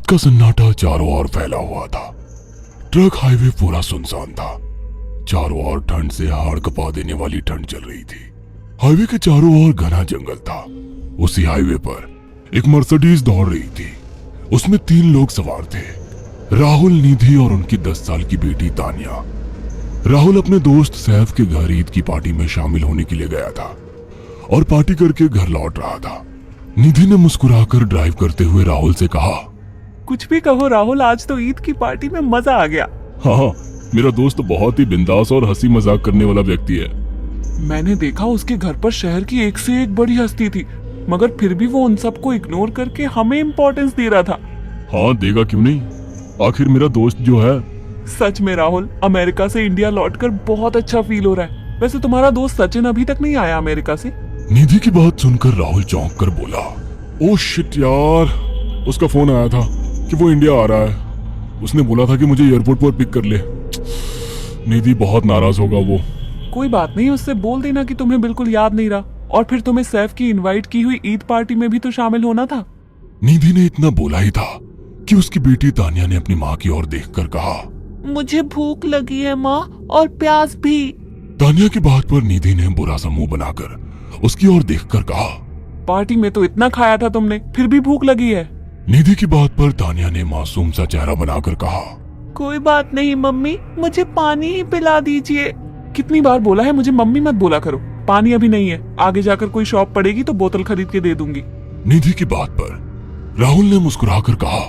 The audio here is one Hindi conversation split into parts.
रात का सन्नाटा चारों ओर फैला हुआ था। ट्रक हाईवे पूरा सुनसान था। चारों ओर ठंड से हाड़ कपा देने वाली ठंड चल रही थी। हाईवे के चारों ओर घना जंगल था। उसी हाईवे पर एक मर्सिडीज दौड़ रही थी। उसमें 3 लोग सवार थे, राहुल, निधि और उनकी 10 साल की बेटी तानिया। राहुल अपने दोस्त सैफ के घर ईद की पार्टी में शामिल होने के लिए गया था और पार्टी करके घर लौट रहा था। निधि ने मुस्कुराकर ड्राइव करते हुए राहुल से कहा, कुछ भी कहो राहुल, आज तो ईद की पार्टी में मजा आ गया। हाँ, मेरा दोस्त बहुत ही बिंदास और हंसी मजाक करने वाला व्यक्ति है। मैंने देखा उसके घर पर शहर की एक से एक बड़ी हस्ती थी, मगर फिर भी वो उन सबको इग्नोर करके हमें इम्पोर्टेंस दे रहा था। हाँ, देगा क्यों नहीं, आखिर मेरा दोस्त जो है। सच में राहुल, अमेरिका से इंडिया लौटकर बहुत अच्छा फील हो रहा है। वैसे तुम्हारा दोस्त सचिन अभी तक नहीं आया अमेरिका से? निधि की बात सुनकर राहुल चौंक कर बोला, ओह शिट यार, उसका फोन आया था कि वो इंडिया आ रहा है। उसने बोला था कि मुझे एयरपोर्ट पर पिक कर ले। निधि बहुत नाराज होगा वो। कोई बात नहीं, उससे बोल देना कि तुम्हें बिल्कुल याद नहीं रहा, और फिर तुम्हें सैफ की इनवाइट की हुई ईद पार्टी में भी तो शामिल होना था। निधि ने इतना बोला ही था कि उसकी बेटी तानिया ने अपनी माँ की ओर देखकर कहा, मुझे भूख लगी है माँ, और प्यास भी। तानिया की बात पर निधि ने बुरा सा मुंह बनाकर उसकी ओर देखकर कहा, पार्टी में तो इतना खाया था तुमने, फिर भी भूख लगी है। निधि की बात पर तानिया ने मासूम सा चेहरा बनाकर कहा, कोई बात नहीं मम्मी, मुझे पानी ही पिला दीजिए। कितनी बार बोला है मुझे मम्मी मत बोला करो। पानी अभी नहीं है, आगे जाकर कोई शॉप पड़ेगी तो बोतल खरीद के दे दूंगी। निधि की बात पर राहुल ने मुस्कुराकर कहा,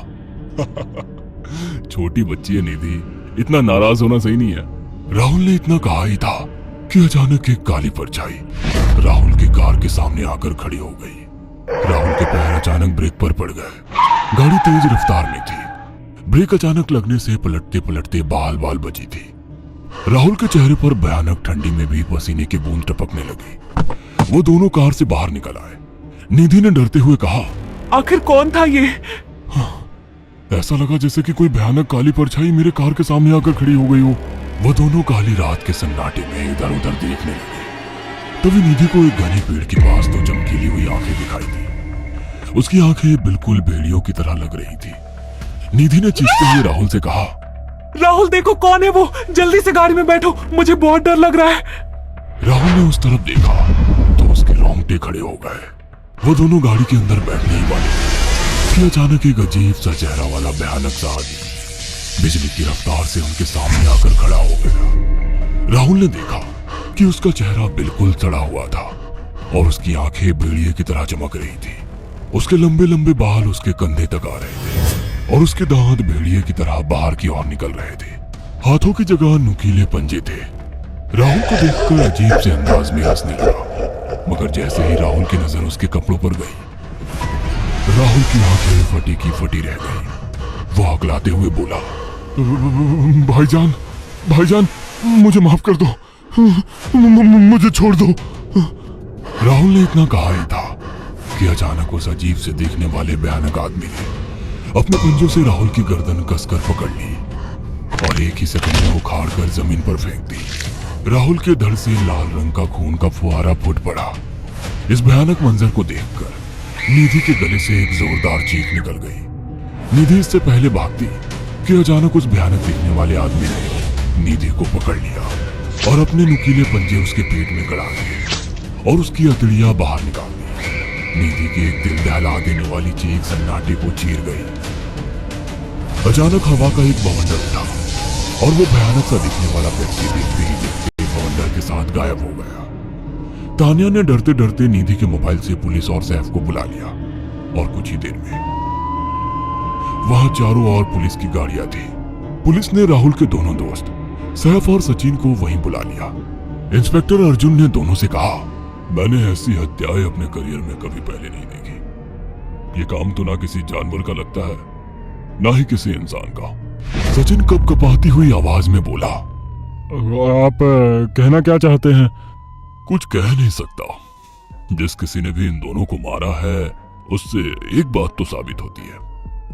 छोटी बच्ची है निधि, इतना नाराज होना सही नहीं है। राहुल ने इतना कहा ही था कि अचानक एक काली परछाई राहुल की कार के सामने आकर खड़ी हो गई। राहुल के पैर अचानक ब्रेक पर पड़ गए। गाड़ी तेज रफ्तार में थी। ब्रेक अचानक लगने से पलटते पलटते बाल बाल बची थी। राहुल के चेहरे पर भयानक ठंडी में भी पसीने की बूंद टपकने लगी। वो दोनों कार से बाहर निकल आए। निधि ने डरते हुए कहा, आखिर कौन था ये? ऐसा लगा जैसे कि कोई भयानक काली परछाई मेरे कार के सामने आकर खड़ी हो गई हो। वो दोनों काली रात के सन्नाटे में इधर उधर देखने लगे। तभी निधि को एक घने पेड़ के पास 2 चमकीली हुई आंखें दिखाई दी। उसकी आंखें बिल्कुल भेड़ियों की तरह लग रही थी। निधि ने चीखते हुए राहुल से कहा, राहुल देखो कौन है वो, जल्दी से गाड़ी में बैठो, मुझे बहुत डर लग रहा है। राहुल ने उस तरफ देखा तो उसके रोंगटे खड़े हो गए। वो दोनों गाड़ी के अंदर बैठने ही वाले थे कि अचानक एक अजीब सा चेहरा वाला भयानक सा आदमी बिजली की रफ्तार से उनके सामने आकर खड़ा हो गया। राहुल ने देखा कि उसका चेहरा बिल्कुल सड़ा हुआ था और उसकी आंखें भेड़िए की तरह चमक रही थी। उसके लंबे लंबे बाल उसके कंधे तक आ रहे थे और उसके दांत भेड़िए की तरह बाहर की ओर निकल रहे थे। हाथों की जगह नुकीले पंजे थे। राहुल को देखकर अजीब से अंदाज में हंसने लगा, मगर जैसे ही राहुल की नजर उसके कपड़ों पर गई, राहुल की आंखें फटी की फटी रह गई। वो हकलाते हुए बोला, भाईजान, भाईजान, मुझे माफ कर दो, मुझे छोड़ दो। राहुल ने इतना कहा ही था कि अचानक उस अजीब से दिखने वाले भयानक आदमी ने अपने पंजों से राहुल की गर्दन कसकर पकड़ ली और एक ही सेकंड में उखाड़ कर जमीन पर फेंक दी। राहुल के धड़ से लाल रंग का खून का फुहारा फूट पड़ा। इस भयानक मंजर को देखकर निधि के गले से एक जोरदार चीख निकल गई। निधि इससे पहले भागती कि अचानक उस भयानक दिखने वाले आदमी ने निधि को पकड़ लिया और अपने नुकीले पंजे उसके पेट में गड़ा दिए और उसकी अतड़ियां बाहर निकाल दी। निधि की एक दिल दहला देने वाली चीख सन्नाटे को चीर गई। अचानक हवा का एक बवंडर उठा और वो भयानक सा दिखने वाला व्यक्ति देखते ही देखते बवंडर के साथ गायब हो गया। तानिया ने डरते डरते निधि के मोबाइल से पुलिस और सैफ को बुला लिया और कुछ ही देर में वहां चारों ओर पुलिस की गाड़ियां थी। पुलिस ने राहुल के दोनों दोस्त सैफ और सचिन को वहीं बुला लिया। इंस्पेक्टर अर्जुन ने दोनों से कहा, मैंने ऐसी हत्याएं अपने करियर में कभी पहले नहीं देखी। ये काम तो ना किसी जानवर का लगता है, ना ही किसी इंसान का। सचिन कपकपाती हुई आवाज में बोला, आप कहना क्या चाहते हैं? कुछ कह नहीं सकता। जिस किसी ने भी इन दोनों को मारा है उससे एक बात तो साबित होती है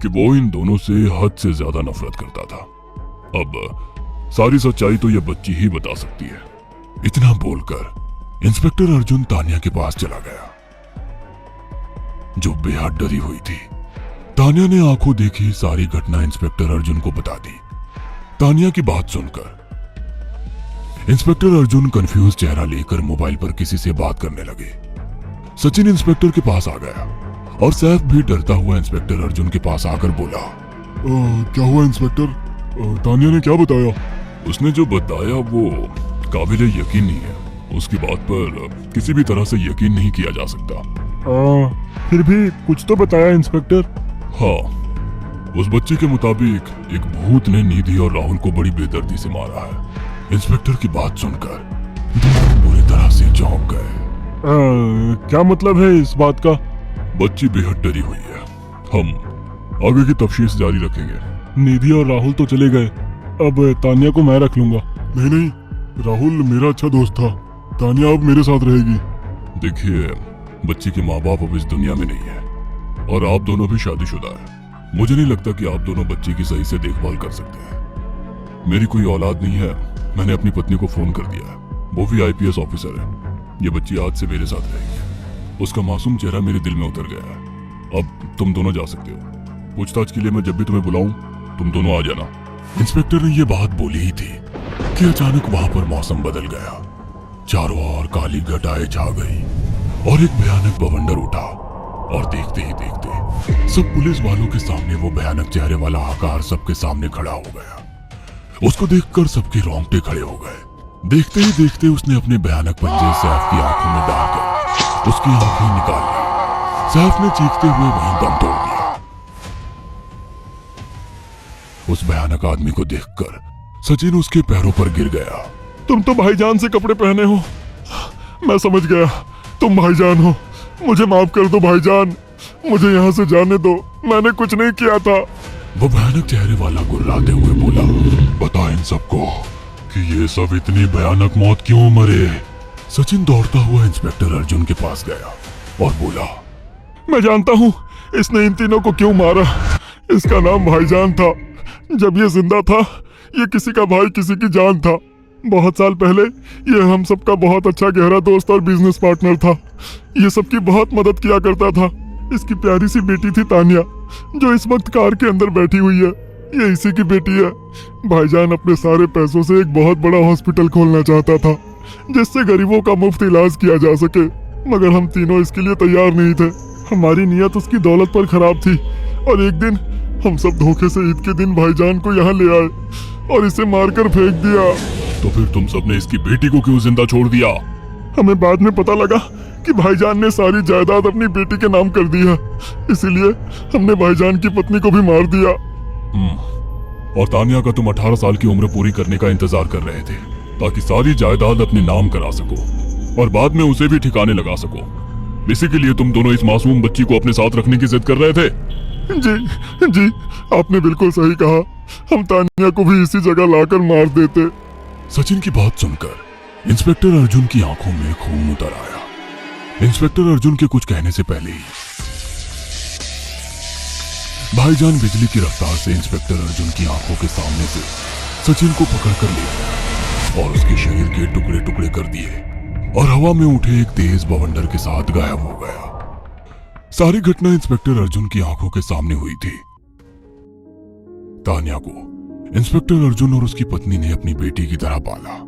कि वो इन दोनों से हद से ज्यादा नफरत करता था। अब सारी सच्चाई तो ये बच्ची ही बता सकती है। इतना बोलकर इंस्पेक्टर अर्जुन तानिया के पास चला गया, जो बेहद डरी हुई थी। तानिया ने आंखों देखी सारी घटना इंस्पेक्टर अर्जुन को बता दी। तानिया की बात सुनकर इंस्पेक्टर अर्जुन कंफ्यूज चेहरा लेकर मोबाइल पर किसी से बात करने लगे। सचिन इंस्पेक्टर के पास आ गया और सैफ भी डरता हुआ इंस्पेक्टर अर्जुन के पास आकर बोला, क्या हुआ इंस्पेक्टर? तानिया ने क्या बताया? उसने जो बताया वो काबिले यकीन नहीं है। उसकी बात पर किसी भी तरह से यकीन नहीं किया जा सकता। फिर भी कुछ तो बताया इंस्पेक्टर। हाँ, उस बच्चे के मुताबिक एक भूत ने निधि और राहुल को बड़ी बेदर्दी से मारा है। इंस्पेक्टर की बात सुनकर दोनों बुरी तरह से चौंक गए। क्या मतलब है इस बात का? बच्ची बेहद डरी हुई है। हम आगे की तफ्तीश जारी रखेंगे। निधि और राहुल तो चले गए, अब तानिया को मैं रख लूंगा। नहीं, राहुल मेरा अच्छा दोस्त था। तानिया अब मेरे साथ रहेगी। देखिए, बच्ची के माँ बाप अब इस दुनिया में नहीं है और आप दोनों भी शादीशुदा है। मुझे नहीं लगता कि आप दोनों बच्ची की सही से देखभाल कर सकते हैं। मेरी कोई औलाद नहीं है। मैंने अपनी पत्नी को फोन कर दिया है, वो भी आईपीएस ऑफिसर है। ये बच्ची आज से मेरे साथ रहेगी। उसका मासूम चेहरा मेरे दिल में उतर गया है। अब तुम दोनों जा सकते हो। पूछताछ के लिए मैं जब भी तुम्हें बुलाऊं तुम दोनों आ जाना। इंस्पेक्टर ने ये बात बोली ही थी कि अचानक वहां पर मौसम बदल गया। चारों ओर काली घटाएं छा गई और एक भयानक बवंडर उठा और देखते ही देखते सब पुलिस वालों के सामने वो भयानक चेहरे वाला आकार सबके सामने खड़ा हो गया। उसको देखकर सबके रोंगटे खड़े हो गए। देखते ही देखते उसने अपने भयानक पंजे सैफ की आंखों में डालकर उसकी आंखें निकाल ली। सैफ ने चीखते हुए वहीं दम तोड़ दिया। उस भयानक आदमी को देखकर सचिन उसके पैरों पर गिर गया। तुम तो भाईजान से कपड़े पहने हो। मैं समझ गया तुम भाईजान हो। मुझे माफ कर दो भाईजान, मुझे यहाँ से जाने दो। मैंने कुछ नहीं किया था। वो भयानक चेहरे वाला गुर्राते हुए बोला, बता इन सबको कि ये सब इतनी भयानक मौत क्यों मरे। सचिन दौड़ता हुआ इंस्पेक्टर अर्जुन के पास गया और बोला, मैं जानता हूँ इसने इन तीनों को क्यों मारा। इसका नाम भाईजान था। जब ये जिंदा था ये किसी का भाई किसी की जान था। बहुत साल पहले ये हम सबका बहुत अच्छा गहरा दोस्त और बिजनेस पार्टनर था। ये सबकी बहुत मदद किया करता था। इसकी प्यारी सी बेटी थी तानिया, जो इस वक्त कार के अंदर बैठी हुई है। ये इसी की बेटी है। भाईजान अपने सारे पैसों से एक बहुत बड़ा हॉस्पिटल खोलना चाहता था जिससे गरीबों का मुफ्त इलाज किया जा सके, मगर हम तीनों इसके लिए तैयार नहीं थे। हमारी नीयत उसकी दौलत पर खराब थी और एक दिन हम सब धोखे से ईद के दिन भाईजान को यहाँ ले आए और इसे मारकर फेंक दिया। तो फिर तुम सबने इसकी बेटी को क्यों जिंदा छोड़ दिया? हमें बाद में पता लगा कि भाईजान ने सारी जायदाद अपनी बेटी के नाम कर दी है, इसीलिए हमने भाईजान की पत्नी को भी मार दिया। और तानिया का तुम 18 साल की उम्र पूरी करने का इंतजार कर रहे थे ताकि सारी जायदाद अपने नाम करा सको और बाद में उसे भी ठिकाने लगा सको। इसी के लिए तुम दोनों इस मासूम बच्ची को अपने साथ रखने की जिद कर रहे थे। जी, आपने बिल्कुल सही कहा। हम तानिया को भी इसी जगह लाकर मार देते। सचिन की बात सुनकर इंस्पेक्टर अर्जुन की आंखों में खून उतर आया। इंस्पेक्टर अर्जुन के कुछ कहने से पहले ही भाईजान बिजली की रफ्तार से इंस्पेक्टर अर्जुन की आंखों के सामने से सचिन को पकड़कर ले गया और उसके शरीर के टुकड़े टुकड़े कर दिए और हवा में उठे एक तेज बवंडर के साथ गायब हो गया। सारी घटना इंस्पेक्टर अर्जुन की आंखों के सामने हुई थी। तानिया को इंस्पेक्टर अर्जुन और उसकी पत्नी ने अपनी बेटी की तरह पाला।